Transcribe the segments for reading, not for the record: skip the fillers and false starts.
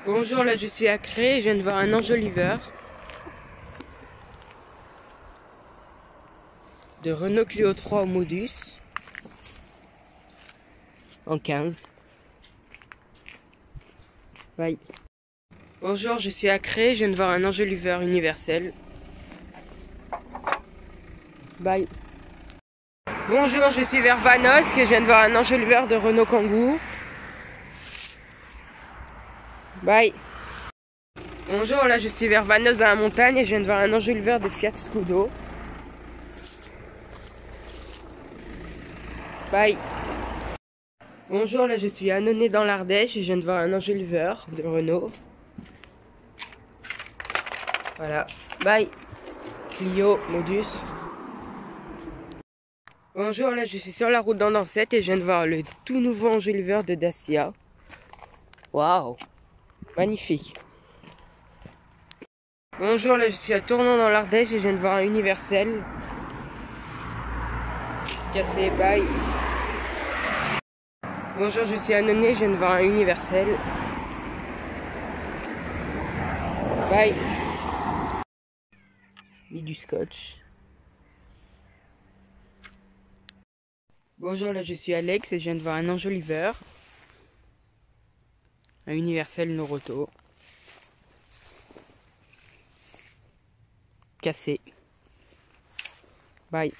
Bonjour, là je suis à Cré et je viens de voir un enjoliveur de Renault Clio 3 au Modus en 15. Bye. Bonjour, je suis à Cré, je viens de voir un enjoliveur universel. Bye. Bonjour, je suis vers Vanos et je viens de voir un enjoliveur de Renault Kangoo. Bye. Bonjour, là je suis vers Vanos dans la montagne et je viens de voir un enjoliveur de Fiat Scudo. Bye. Bonjour, là je suis à Annonay dans l'Ardèche et je viens de voir un enjoliveur de Renault. Voilà. Bye. Clio, Modus. Bonjour, là je suis sur la route d'Andancette et je viens de voir le tout nouveau enjoliveur de Dacia. Waouh. Magnifique. Bonjour, là je suis à Tournon dans l'Ardèche et je viens de voir un universel. Cassé, bye. Bonjour, je suis à Annonay, je viens de voir un universel. Bye. Mis du scotch. Bonjour, là je suis Alex et je viens de voir un enjoliveur. Un universel Noroto. Cassé. Bye.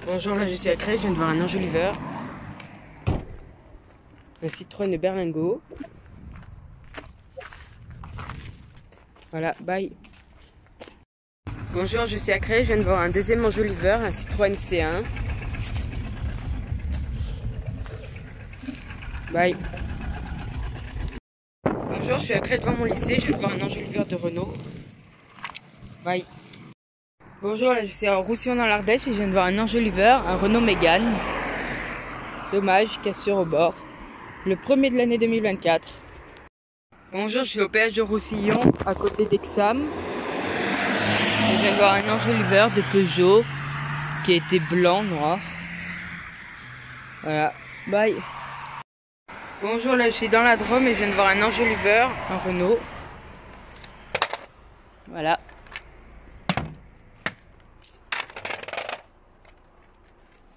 Bonjour, là je suis à Crèche, je viens de voir un enjoliveur. Un Citroën Berlingo. Voilà, bye. Bonjour, je suis à Crèche, je viens de voir un deuxième enjoliveur, un Citroën C1. Bye. Bonjour, je suis à Crèche devant mon lycée, je viens de voir un enjoliveur de Renault. Bye. Bonjour, là je suis à Roussillon dans l'Ardèche et je viens de voir un enjoliveur, un Renault Mégane. Dommage, cassure au bord. Le premier de l'année 2024. Bonjour, je suis au péage de Roussillon, à côté d'Exam. Je viens de voir un enjoliveur de Peugeot qui était blanc, noir. Voilà, bye. Bonjour, là je suis dans la Drôme et je viens de voir un enjoliveur, un Renault. Voilà.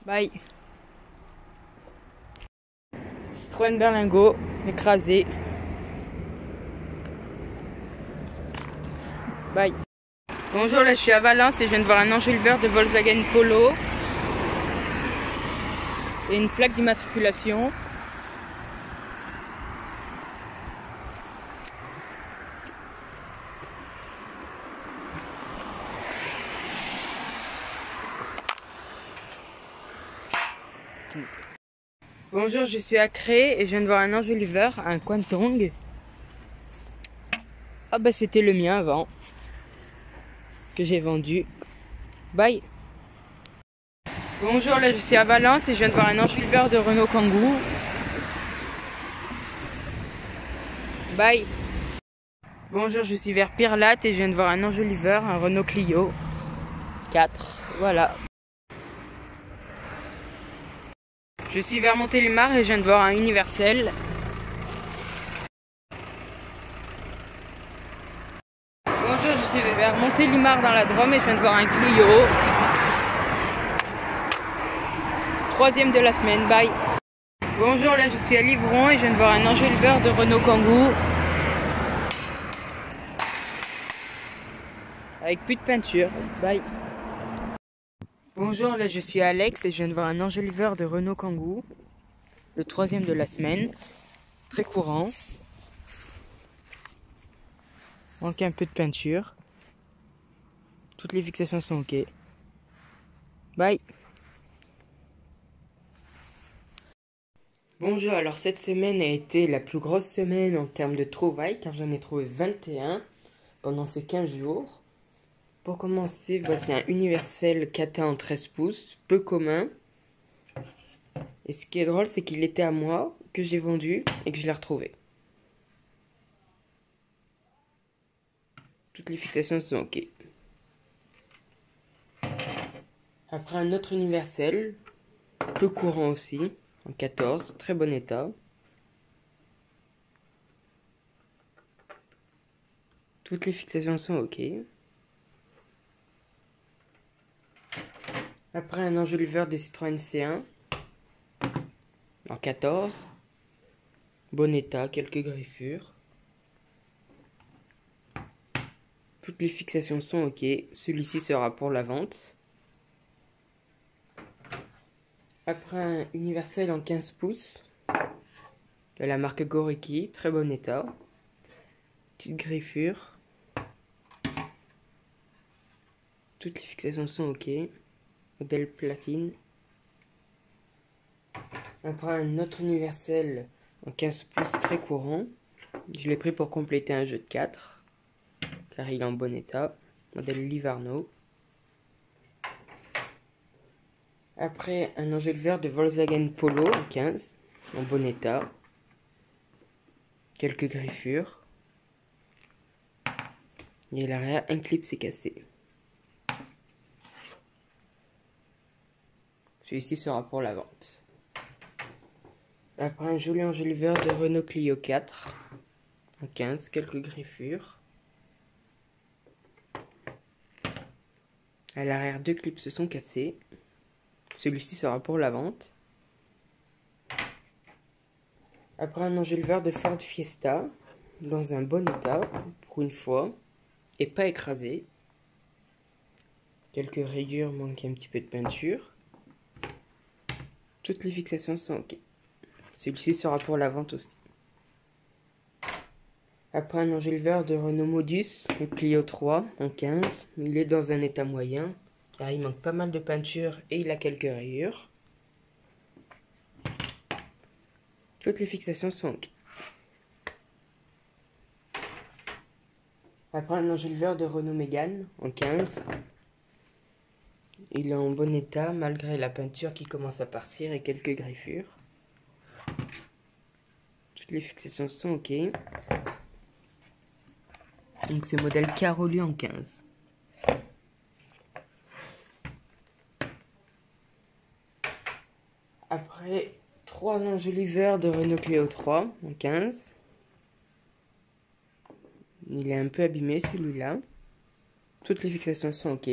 Bye. Citroën Berlingo, écrasé. Bye. Bonjour, là je suis à Valence et je viens de voir un enjoliveur de Volkswagen Polo. Et une plaque d'immatriculation. Bonjour, je suis à Cré et je viens de voir un enjoliveur, un Quantong. Ah bah c'était le mien avant, que j'ai vendu. Bye. Bonjour, là je suis à Valence et je viens de voir un enjoliveur de Renault Kangoo. Bye. Bonjour, je suis vers Pirlat et je viens de voir un enjoliveur, un Renault Clio 4. Voilà. Je suis vers Montélimar et je viens de voir un universel. Bonjour, je suis vers Montélimar dans la Drôme et je viens de voir un Clio. Troisième de la semaine, bye. Bonjour, là je suis à Livron et je viens de voir un enjoliveur de Renault Kangoo. Avec plus de peinture, bye. Bonjour, là je suis à Alex et je viens de voir un enjoliveur de Renault Kangoo. Le troisième de la semaine. Très courant. Manque un peu de peinture. Toutes les fixations sont ok. Bye. Bonjour, alors cette semaine a été la plus grosse semaine en termes de trouvailles car j'en ai trouvé 21 pendant ces 15 jours. Pour commencer, voici un universel Kata en 13 pouces, peu commun. Et ce qui est drôle, c'est qu'il était à moi, que j'ai vendu et que je l'ai retrouvé. Toutes les fixations sont ok. Après un autre universel, peu courant aussi, en 14, très bon état. Toutes les fixations sont OK. Après un enjoliveur des Citroën C1 en 14. Bon état, quelques griffures. Toutes les fixations sont OK. Celui-ci sera pour la vente. Après un universel en 15 pouces de la marque Goriki, très bon état. Petite griffure. Toutes les fixations sont OK. Modèle platine. Après un autre universel en 15 pouces très courant. Je l'ai pris pour compléter un jeu de 4 car il est en bon état. Modèle Livarno. Après un enjoliveur de Volkswagen Polo en 15 en bon état. Quelques griffures. Et l'arrière, un clip s'est cassé. Celui-ci sera pour la vente. Après un joli enjoliveur de Renault Clio 4 en 15, quelques griffures. À l'arrière, 2 clips se sont cassés. Celui-ci sera pour la vente. Après un enjoliveur de Ford Fiesta dans un bon état pour une fois et pas écrasé. Quelques rayures, manquent un petit peu de peinture. Toutes les fixations sont OK. Celui-ci sera pour la vente aussi. Après un enjoliveur de Renault Modus, au Clio 3 en 15, il est dans un état moyen car il manque pas mal de peinture et il a quelques rayures. Toutes les fixations sont OK. Après un enjoliveur de Renault Mégane en 15, il est en bon état malgré la peinture qui commence à partir et quelques griffures. Toutes les fixations sont OK. Donc c'est modèle Carolu en 15. Après 3 enjoliveurs de Renault Clio 3 en 15. Il est un peu abîmé celui-là. Toutes les fixations sont OK.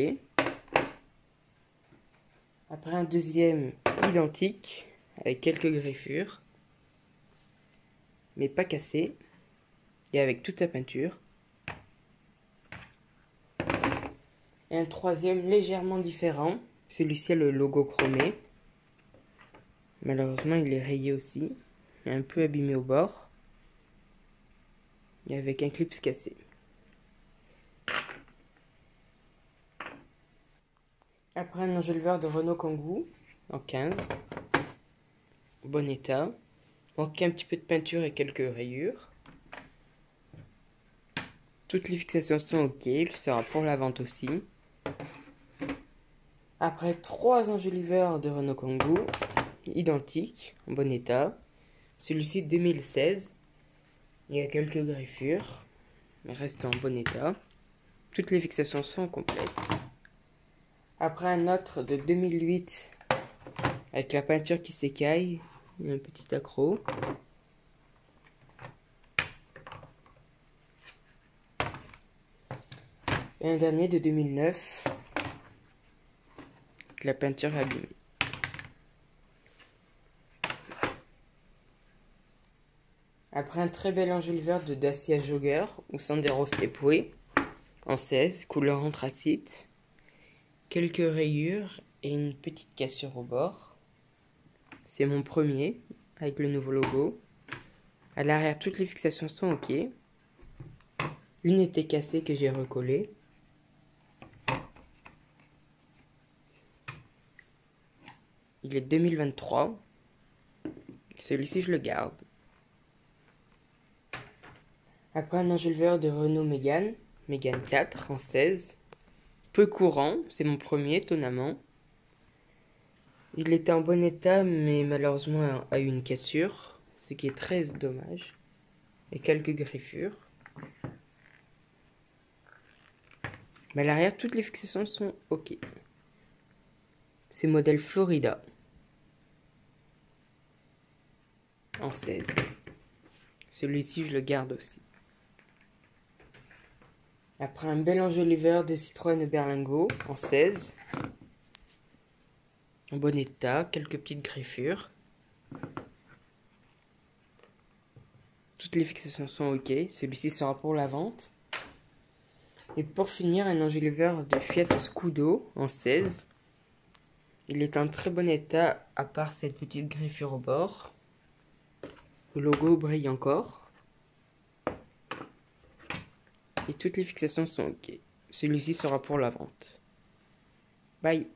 Après un deuxième identique avec quelques griffures. Mais pas cassé. Et avec toute sa peinture. Et un troisième légèrement différent. Celui-ci a le logo chromé. Malheureusement, il est rayé aussi. Et un peu abîmé au bord. Et avec un clip cassé. Après un enjoliveur de Renault Kangoo en 15. Bon état. Manque un petit peu de peinture et quelques rayures. Toutes les fixations sont OK. Il sera pour la vente aussi. Après 3 enjoliveurs de Renault Kangoo, identiques, en bon état. Celui-ci 2016. Il y a quelques griffures. Il reste en bon état. Toutes les fixations sont complètes. Après un autre de 2008, avec la peinture qui s'écaille. Il y a un petit accroc. Et un dernier de 2009. La peinture est abîmée. Après un très bel enjoliveur de Dacia Jogger ou Sandero Stepway en 16, couleur anthracite. Quelques rayures et une petite cassure au bord. C'est mon premier avec le nouveau logo. À l'arrière, toutes les fixations sont OK. Une était cassée que j'ai recollée. Il est 2023. Celui-ci, je le garde. Après un enjoliveur de Renault Mégane, Mégane 4 en 16. Peu courant, c'est mon premier, étonnamment. Il était en bon état, mais malheureusement a eu une cassure, ce qui est très dommage. Et quelques griffures. Mais à l'arrière, toutes les fixations sont OK. C'est modèle Florida. En 16. Celui-ci, je le garde aussi. Après un bel enjoliveur de Citroën Berlingo en 16. En bon état, quelques petites griffures. Toutes les fixations sont ok, celui-ci sera pour la vente. Et pour finir, un enjoliveur de Fiat Scudo en 16. Il est en très bon état, à part cette petite griffure au bord. Le logo brille encore. Et toutes les fixations sont ok. Celui-ci sera pour la vente. Bye!